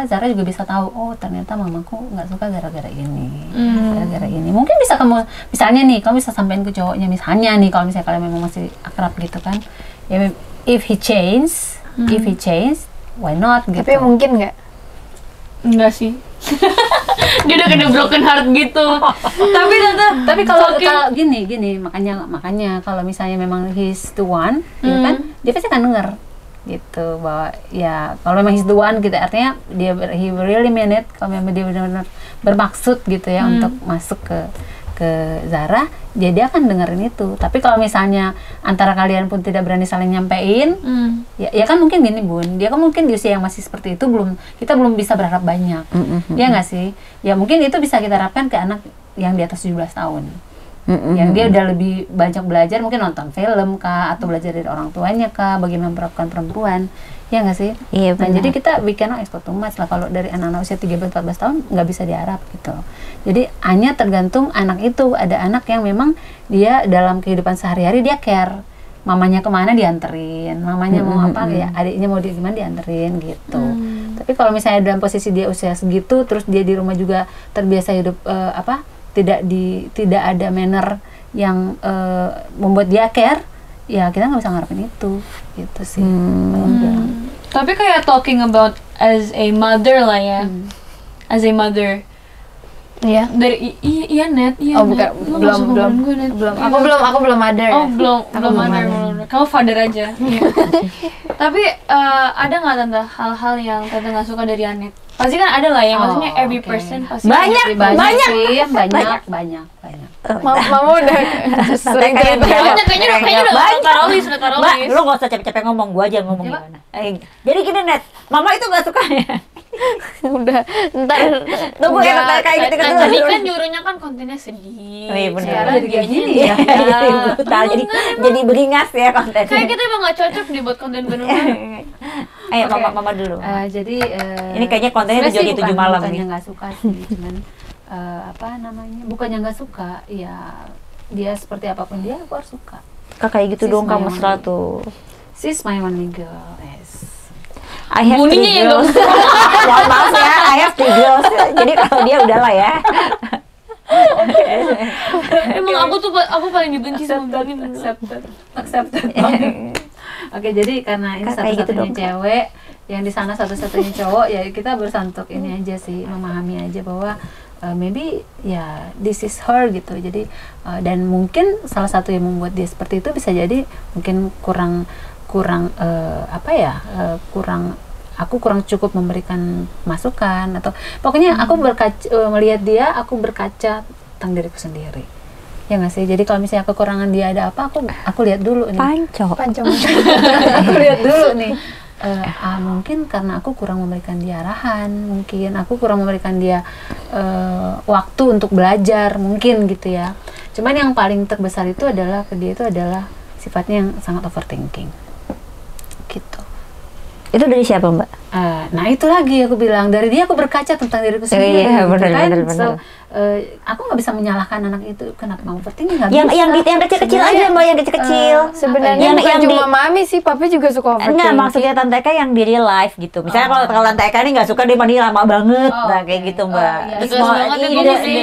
Zara juga bisa tahu. Oh ternyata mamaku nggak suka gara-gara ini, gara-gara ini. Mungkin bisa kamu, misalnya nih, kamu bisa sampein ke cowoknya, misalnya nih, kalau misalnya kalian memang masih akrab gitu kan. Ya, if he change, why not? Gitu. Tapi mungkin nggak? Enggak sih. Dia udah kena broken heart gitu. Tapi kalau gini makanya kalau misalnya memang he's the one, ya kan, dia pasti akan denger gitu bahwa ya kalau memang he's the one gitu, artinya he really mean it, kalau memang dia benar-benar bermaksud gitu ya untuk masuk ke Zara, dia akan dengerin itu. Tapi kalau misalnya antara kalian pun tidak berani saling nyampein, ya kan mungkin gini Bun, dia kan mungkin di usia yang masih seperti itu kita belum bisa berharap banyak, ya nggak sih? Ya mungkin itu bisa kita harapkan ke anak yang di atas 17 tahun. Yang dia udah lebih banyak belajar, mungkin nonton film kah, atau belajar dari orang tuanya kah, bagaimana memperlakukan perempuan, ya nggak sih? Iya, Nah jadi kita we cannot expect too much lah kalau dari anak-anak usia 13-14 tahun, nggak bisa diharap gitu. Jadi hanya tergantung anak itu. Ada anak yang memang dia dalam kehidupan sehari-hari dia care, mamanya kemana dianterin, mamanya mau apa ya, adiknya mau gimana dianterin gitu. Tapi kalau misalnya dalam posisi dia usia segitu, terus dia di rumah juga terbiasa hidup tidak ada manner yang membuat dia care, ya kita nggak bisa ngarepin itu gitu sih. Tapi kayak talking about as a mother lah ya. As a mother. Iya. Dari iya Net, iya. Oh bukan, Net. Lu nggak usah belum. ngomongin gue, Net. Aku belum ada. Oh belum ada. ada. Kamu father aja. Iya. Tapi ada nggak tante hal-hal yang tante nggak suka dari Anet? Pasti kan ada lah ya, maksudnya every person pasti Banyak. banyak. Mama udah sering cerita. Kayaknya udah taruh list. Mbak, lu gak usah capek-capek ngomong, gua aja ngomong gimana. Jadi gini Net, Mama itu gak suka ya? Udah, ntar Tunggu ya kayak gitu kan. Tadi kan nyuruhnya kan kontennya sedih. Iya benar. Sekarang Jadi kayak gini ya. Jadi brutal, jadi beringas ya kontennya. Kayak kita emang gak cocok nih buat konten bener-bener. Ayo Mama dulu. Jadi Ini kayaknya kontennya sebenarnya tujuh malam bukannya nih. nggak suka sih, cuman bukannya nggak suka, ya dia seperti apapun dia aku harus suka. Kayak gitu Sis dong kamu Maya. tuh. She's my only girl, yes. I have Bunyinya three yang girls. Mohon maaf ya, I have three girls. Jadi kalau dia udahlah ya. Emang aku paling dibenci sama Bunyi. Accepted. Oke, jadi karena ini Kayak gitu satu-satunya dong, Kak. cewek, yang di sana satu-satunya cowok, ya kita bersantuk ini aja sih, memahami aja bahwa maybe ya this is her gitu. Jadi dan mungkin salah satu yang membuat dia seperti itu bisa jadi mungkin kurang aku kurang cukup memberikan masukan, atau pokoknya aku melihat dia, aku berkaca tentang diriku sendiri. Ya nggak sih? Jadi kalau misalnya kekurangan dia ada apa, aku lihat dulu nih. Panco. Aku lihat dulu nih. Mungkin karena aku kurang memberikan dia arahan, mungkin aku kurang memberikan dia waktu untuk belajar, mungkin gitu ya. Cuman yang paling terbesar itu adalah ke dia itu adalah sifatnya yang sangat overthinking gitu. Itu dari siapa Mbak? Nah itu lagi aku bilang, dari dia aku berkaca tentang diriku sendiri. Iya, gitu benar, kan? benar. So, aku nggak bisa menyalahkan anak itu kenapa mau overthinking, nggak Yang bisa. kecil-kecil aja Mbak, yang kecil-kecil. Sebenarnya Yang- bukan yang cuma mami sih, papi juga suka overthinking. Enggak, maksudnya Tante Eka yang di real life gitu. Misalnya kalau Tante Eka ini nggak suka, dia mandi lama banget. Nah kayak gitu Mbak. iya. Terus Jelas banget ya, gini sih,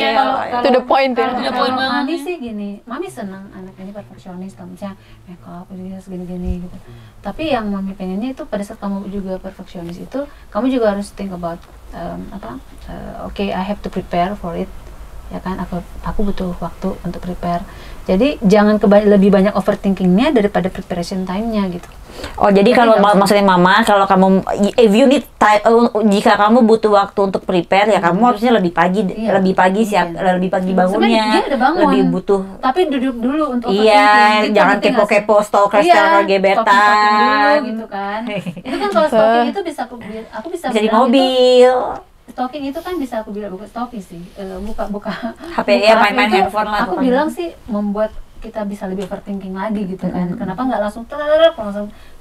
To the point ya. To the point banget Mami ya. sih gini, Mami senang anak ini perfeksionis, misalnya makeup dia segini-gini gitu. Tapi yang Mami pengennya itu pada saat kamu juga perfeksionis itu, kamu juga harus think about okay, I have to prepare for it, ya kan? Aku butuh waktu untuk prepare. Jadi jangan lebih banyak overthinkingnya daripada preparation time-nya gitu. Oh jadi kalau maksudnya Mama, kalau kamu if you need time, jika kamu butuh waktu untuk prepare ya kamu harusnya lebih pagi Iya, lebih pagi mungkin. bangunnya. Sebenarnya dia udah bangun. Lebih butuh. Tapi duduk dulu untuk Iya, overthinking. Gitu, jangan ngerti nggak sih? kepo-kepo stalker Stalking gebetan. dulu gitu kan. Itu kan kalau stalking itu bisa aku bisa Bisa di bilang mobil. Stalking itu kan bisa aku bilang bukan stalking sih, buka HP ya, main-main itu handphone lah Aku pokoknya. bilang sih membuat kita bisa lebih overthinking lagi gitu kan. Kenapa nggak langsung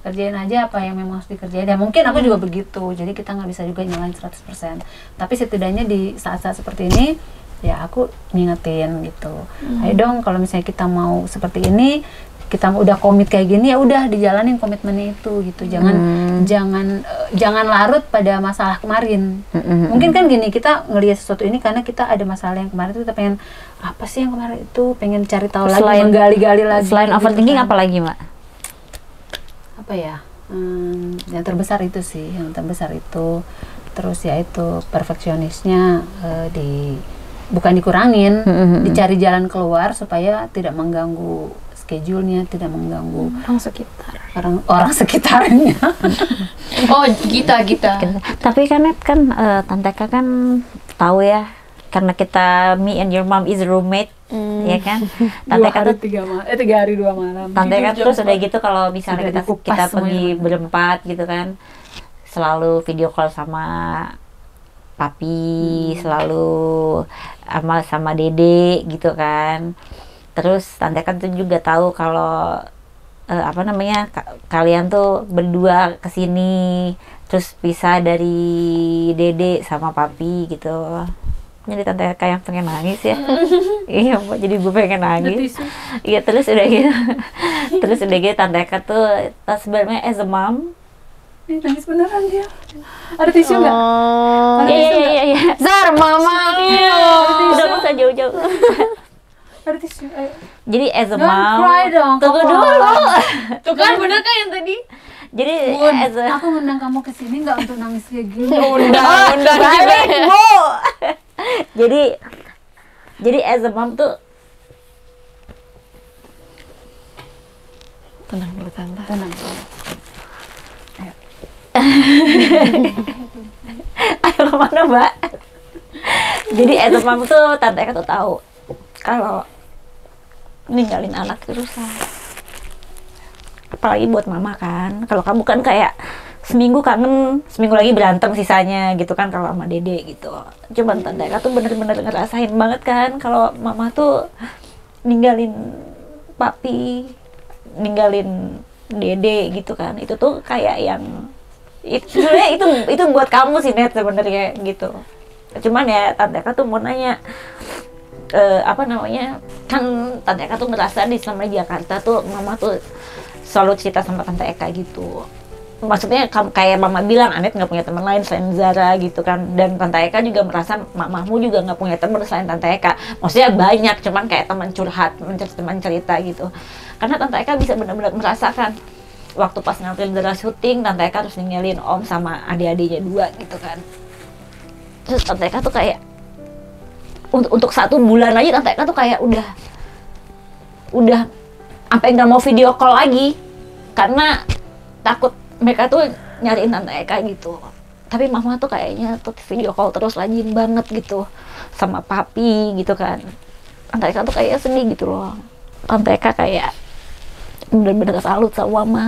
kerjain aja apa yang memang harus dikerjain. Ya mungkin aku juga begitu. Jadi kita nggak bisa juga nyalain 100%. Tapi setidaknya di saat-saat seperti ini ya aku ngingetin gitu. Ayo dong kalau misalnya kita mau seperti ini, kita udah komit kayak gini, ya udah dijalanin komitmennya itu gitu. Jangan larut pada masalah kemarin. Mungkin kan gini, kita ngelihat sesuatu ini karena kita ada masalah yang kemarin itu, kita pengen apa sih yang kemarin itu, pengen cari tahu lagi, menggali-gali lagi. Selain gitu overthinking kan. apa lagi Mbak? Apa ya? Yang terbesar itu sih, terus ya itu perfeksionisnya bukan dikurangin, dicari jalan keluar supaya tidak mengganggu schedule-nya, tidak mengganggu orang sekitarnya. Oh, kita. Tapi kan Net kan Tante Eka kan tahu ya, karena kita me and your mom is roommate, ya kan? Tante Eka tuh 3 hari 2 malam. Tante Eka terus udah gitu kalau misalnya Sudah kita dikupas pergi semuanya. berempat gitu kan, selalu video call sama papi, selalu sama Dede gitu kan. Terus Tante kan tuh juga tahu kalau kalian tuh berdua kesini terus pisah dari Dede sama papi gitu. Jadi Tante kayak pengen nangis ya. Iya Mbak, jadi gue pengen nangis. Iya terus udah gitu Tante Eka tuh sebenarnya as a mom. Nangis beneran dia. Ada tisu nggak? Iya. Zar, mama. Udah nggak usah jauh-jauh. Ada tisu. Ayo. Jadi as a Don't mom. cry dong. Tunggu come on. dulu. Tuh kan bener kan yang tadi? Jadi Bun, as a aku ngundang kamu ke sini nggak untuk nangis kayak gini. Undang balik, gimana? Bu. Jadi Jadi as a mom tuh Tenang dulu tante. Tenang. ayo kemana mbak? Jadi as a mom tuh tante Eka tuh tahu kalau ninggalin anak itu susah. Apalagi buat mama kan. Kalau kamu kan kayak seminggu kangen, seminggu lagi berantem sisanya gitu kan kalau sama dede gitu. Cuman tante Eka tuh bener-bener ngerasain banget kan kalau mama tuh ninggalin papi, ninggalin dede gitu kan. Itu tuh kayak yang sebenarnya itu buat kamu sih Net sebenarnya gitu. Cuman ya tante Eka tuh mau nanya apa namanya, kan tante Eka tuh ngerasa di selama di Jakarta tuh mama tuh selalu cerita sama tante Eka gitu. Maksudnya kayak mama bilang Anet nggak punya teman lain selain Zara gitu kan, dan tante Eka juga merasa mamamu juga nggak punya teman selain tante Eka. Maksudnya banyak, cuman kayak teman curhat, teman cerita gitu. Karena tante Eka bisa benar-benar merasakan waktu pas nganterin Zara syuting, tante Eka harus ninggalin om sama adik-adiknya 2 gitu kan. Terus tante Eka tuh kayak untuk 1 bulan aja tante Eka tuh kayak udah sampai nggak mau video call lagi karena takut mereka tuh nyariin tante Eka gitu. Tapi mama tuh kayaknya tuh video call terus, rajin banget gitu sama papi gitu kan. Tante Eka tuh kayak sedih gitu loh. Tante Eka kayak bener-bener salut sama mama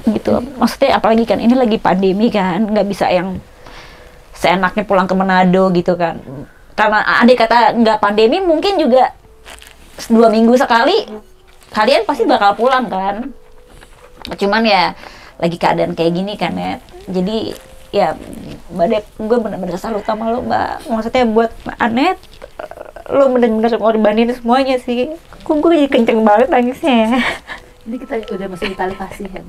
gitu. Maksudnya apalagi kan ini lagi pandemi kan, nggak bisa yang seenaknya pulang ke Manado gitu kan. Karena adik kata nggak pandemi mungkin juga 2 minggu sekali kalian pasti bakal pulang kan. Cuman ya lagi keadaan kayak gini kan ya. Jadi ya Mbak Dep, gue bener-bener salut sama lo Mbak. Maksudnya buat Anet, lo bener-bener ngorbanin semuanya sih. Kok gue jadi kenceng banget nangisnya. Ini kita udah masih di tali kasih ya.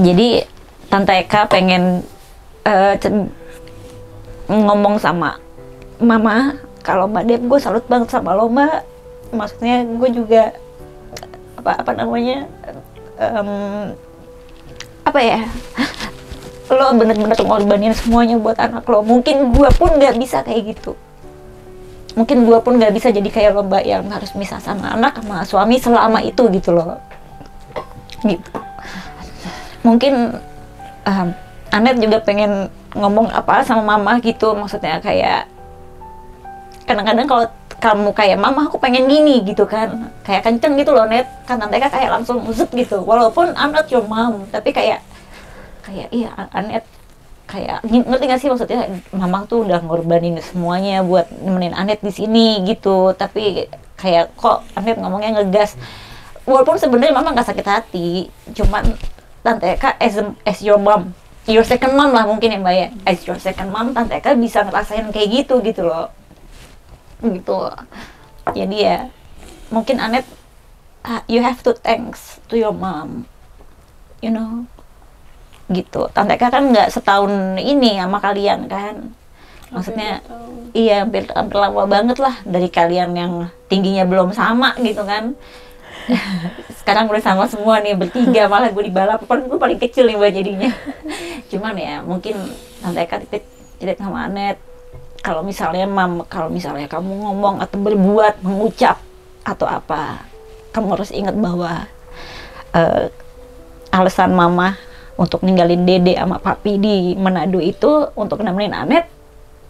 Jadi Tante Eka pengen ngomong sama Mama kalau Mbak Dep, gue salut banget sama lo Mbak. Maksudnya gue juga apa namanya apa ya, lo bener-bener ngorbanin semuanya buat anak lo. Mungkin gue pun nggak bisa kayak gitu. Mungkin gue pun nggak bisa jadi kayak lo Mbak yang harus misah sama anak sama suami selama itu gitu loh. Gitu. Mungkin Anet juga pengen ngomong apa sama mama gitu. Maksudnya kayak kadang-kadang kalau kamu kayak mama aku pengen gini gitu kan, kayak kenceng gitu loh Net kan. Tante Eka kayak langsung zut gitu, walaupun I'm not your mom, tapi kayak iya Anet kayak ngerti gak sih maksudnya, mama tuh udah ngorbanin semuanya buat nemenin Anet di sini gitu. Tapi kayak kok Anet ngomongnya ngegas, walaupun sebenarnya mama nggak sakit hati, cuman Tante Eka as your mom, your second mom lah mungkin ya Mbak ya, as your second mom Tante Eka bisa ngerasain kayak gitu loh gitu. Jadi ya mungkin Anet, you have to thanks to your mom, you know gitu. Tante Eka kan nggak setahun ini sama kalian kan, maksudnya iya hampir lama banget lah dari kalian yang tingginya belum sama gitu kan. Sekarang udah sama semua nih bertiga, malah gue di balapan gue paling kecil nih Mbak jadinya. Cuman ya mungkin Tante Eka titip sama Anet, kalau misalnya kamu ngomong atau berbuat, mengucap atau apa, kamu harus ingat bahwa alasan mama untuk ninggalin dede sama papi di Manado itu untuk nemenin Anet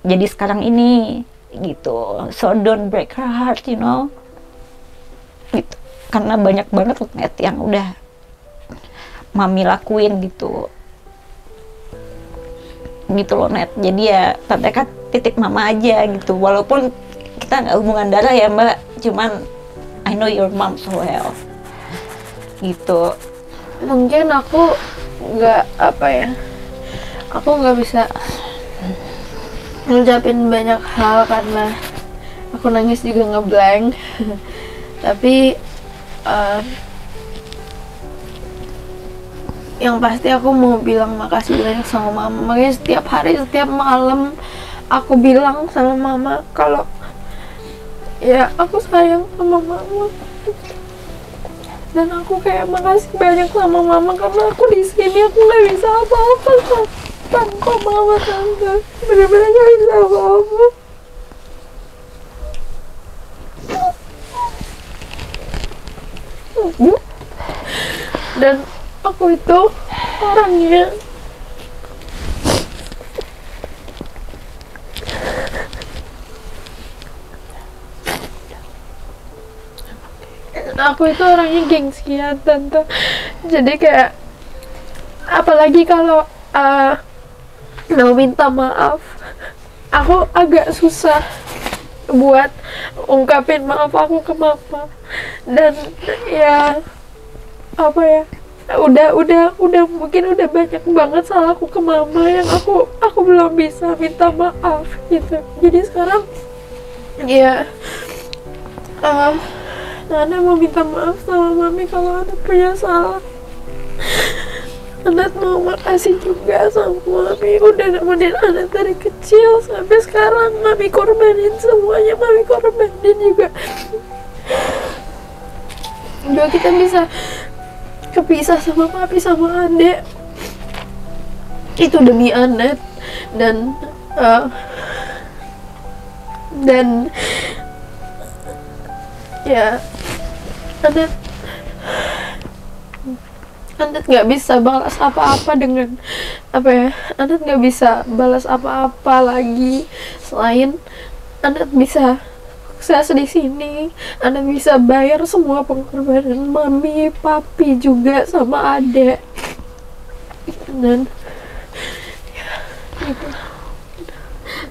jadi sekarang ini gitu. So don't break her heart, you know gitu. Karena banyak banget Net yang udah mami lakuin gitu loh Net. Jadi ya Tante Eka titip mama aja gitu, walaupun kita nggak hubungan darah ya Mbak, cuman I know your mom so well gitu. Mungkin aku nggak aku nggak bisa ngucapin banyak hal karena aku nangis juga ngeblank. Tapi yang pasti aku mau bilang makasih banyak sama mama. Makanya setiap hari, setiap malam aku bilang sama mama kalau ya aku sayang sama mama. Dan aku kayak makasih banyak sama mama karena aku di sini aku nggak bisa apa-apa tanpa mama Tante. Bener-bener nggak bisa apa-apa. Dan aku itu orangnya gengsian tante. Jadi kayak apalagi kalau mau minta maaf, aku agak susah buat ungkapin maaf aku ke mama. Dan ya apa ya, udah mungkin udah banyak banget salahku ke mama yang aku belum bisa minta maaf gitu. Jadi sekarang ya Ana mau minta maaf sama mami kalau Ana punya salah. Ana mau makasih juga sama mami udah nemenin Ana dari kecil sampai sekarang. Mami korbanin semuanya, mami korbanin juga kita bisa kepisah sama papi sama adek itu demi Anet. Dan ya Anet nggak bisa balas apa-apa dengan apa ya, Anet nggak bisa balas apa-apa lagi selain Anet bisa sukses di sini. Anet bisa bayar semua pengorbanan mami, papi juga sama adek. Dan ya, gitu.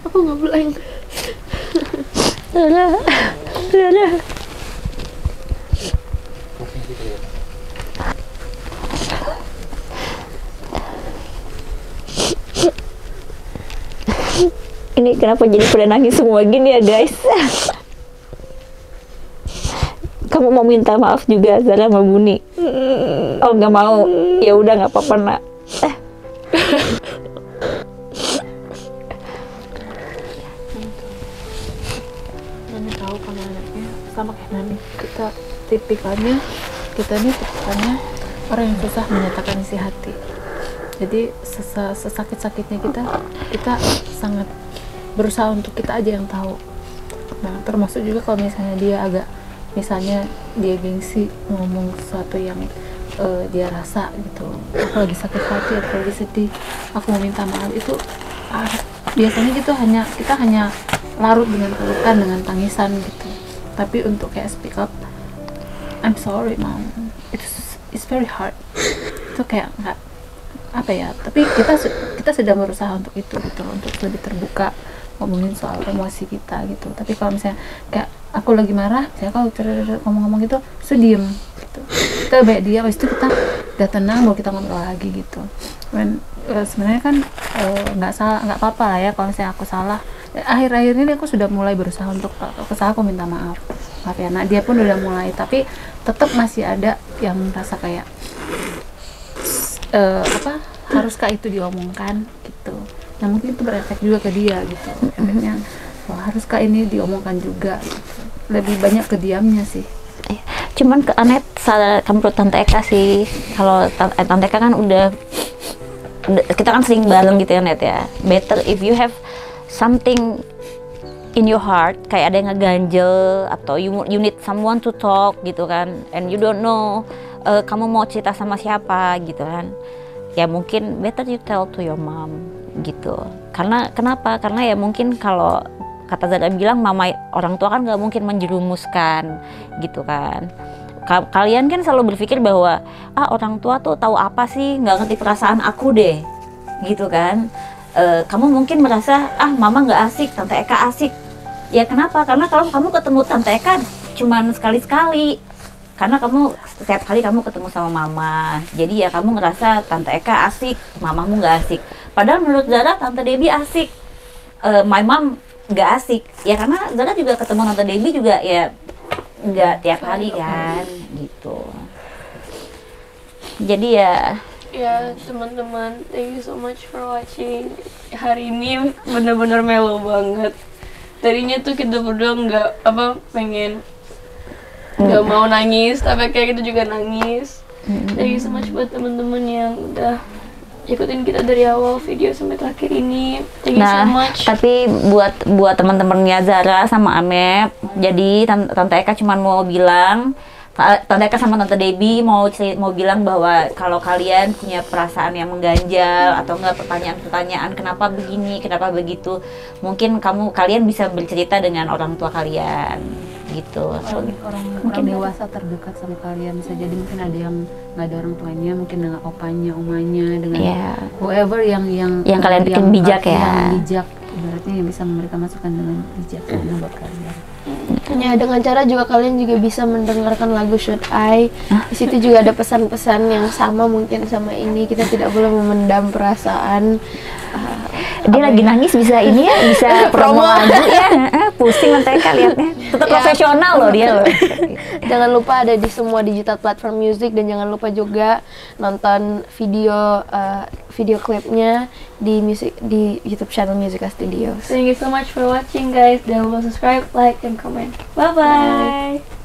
Aku nggak blank. Udah. Ini kenapa jadi pada nangis semua gini ya guys? Kamu mau minta maaf juga Zara sama Buni? Oh nggak mau? Ya udah nggak apa-apa nak. Nani tahu kalau anaknya sama kayak Nani. Kita tipikalnya orang yang susah menyatakan isi hati. Jadi sesakit-sakitnya kita sangat berusaha untuk kita aja yang tahu. Nah termasuk juga kalau misalnya dia gengsi ngomong sesuatu yang dia rasa gitu, aku lagi sakit hati atau lagi sedih, aku mau minta maaf, itu biasanya kita hanya larut dengan pelukan, dengan tangisan gitu. Tapi untuk kayak speak up, I'm sorry mom, it's very hard, itu kayak nggak apa ya, tapi kita sedang berusaha untuk itu gitu, untuk lebih terbuka ngomongin soal emosi kita gitu. Tapi kalau misalnya kayak aku lagi marah, misalnya kalau ngomong-ngomong gitu, diem gitu. Kita baik dia, habis itu kita udah tenang, baru kita ngobrol lagi gitu. Sebenarnya kan nggak apa-apa lah ya kalau misalnya aku salah. Akhir-akhir ini aku sudah mulai berusaha untuk kesalahan aku minta maaf ya. Nah dia pun udah mulai, tapi tetap masih ada yang merasa kayak haruskah itu diomongkan gitu. Nah mungkin itu berefek juga ke dia gitu, efeknya haruskah ini diomongkan juga gitu. Lebih banyak ke diamnya sih. Cuman ke Anet, menurut Tante Eka sih, kalau Tante Eka kan udah kita kan sering bareng gitu ya Net ya, better if you have something in your heart, kayak ada yang ngeganjel atau you need someone to talk gitu kan, and you don't know kamu mau cerita sama siapa gitu kan, ya mungkin better you tell to your mom gitu. Karena kenapa? Karena ya mungkin kalau kata Zara bilang, mama orang tua kan nggak mungkin menjerumuskan gitu kan. Kalian kan selalu berpikir bahwa orang tua tuh tahu apa sih, nggak ngerti perasaan aku deh gitu kan. Kamu mungkin merasa mama nggak asik, Tante Eka asik. Ya kenapa? Karena kalau kamu ketemu Tante Eka cuman sekali-sekali, karena kamu setiap kali kamu ketemu sama mama, jadi ya kamu ngerasa Tante Eka asik, mamamu nggak asik. Padahal menurut Zara Tante Debbie asik, my mom nggak asik. Ya karena Zara juga ketemu Tante Debbie juga ya nggak tiap hari kan gitu. Jadi ya teman-teman, thank you so much for watching. Hari ini bener-bener melo banget. Tadinya tuh kita berdua pengen nggak mau nangis, tapi kayak kita juga nangis. Thank you so much buat teman-teman yang udah ikutin kita dari awal video sampai terakhir ini. Thank you so much. Tapi buat teman-temannya Zara sama Amep, jadi Tante Eka cuma mau bilang Tante Eka sama Tante Debbie mau bilang bahwa kalau kalian punya perasaan yang mengganjal atau enggak pertanyaan-pertanyaan kenapa begini, kenapa begitu, mungkin kalian bisa bercerita dengan orang tua kalian gitu. Orang dewasa terdekat sama kalian, bisa jadi mungkin ada yang nggak ada orang tuanya, mungkin dengan opanya, omanya, dengan whoever yang kalian bikin bijak ya. Yang bijak, ibaratnya yang bisa memberikan masukan dengan bijak buat kalian. Ya, dengan cara juga kalian juga bisa mendengarkan lagu Should I. Di situ juga ada pesan-pesan yang sama mungkin sama ini. Kita tidak boleh memendam perasaan. Dia lagi nangis bisa ini ya, bisa promo lagu ya. Pusing nanti lihatnya. Tetap profesional loh dia loh. Jangan lupa ada di semua digital platform music, dan jangan lupa juga nonton video klipnya di YouTube channel Musica Studios. Thank you so much for watching guys. Jangan lupa subscribe, like, and comment. Bye bye.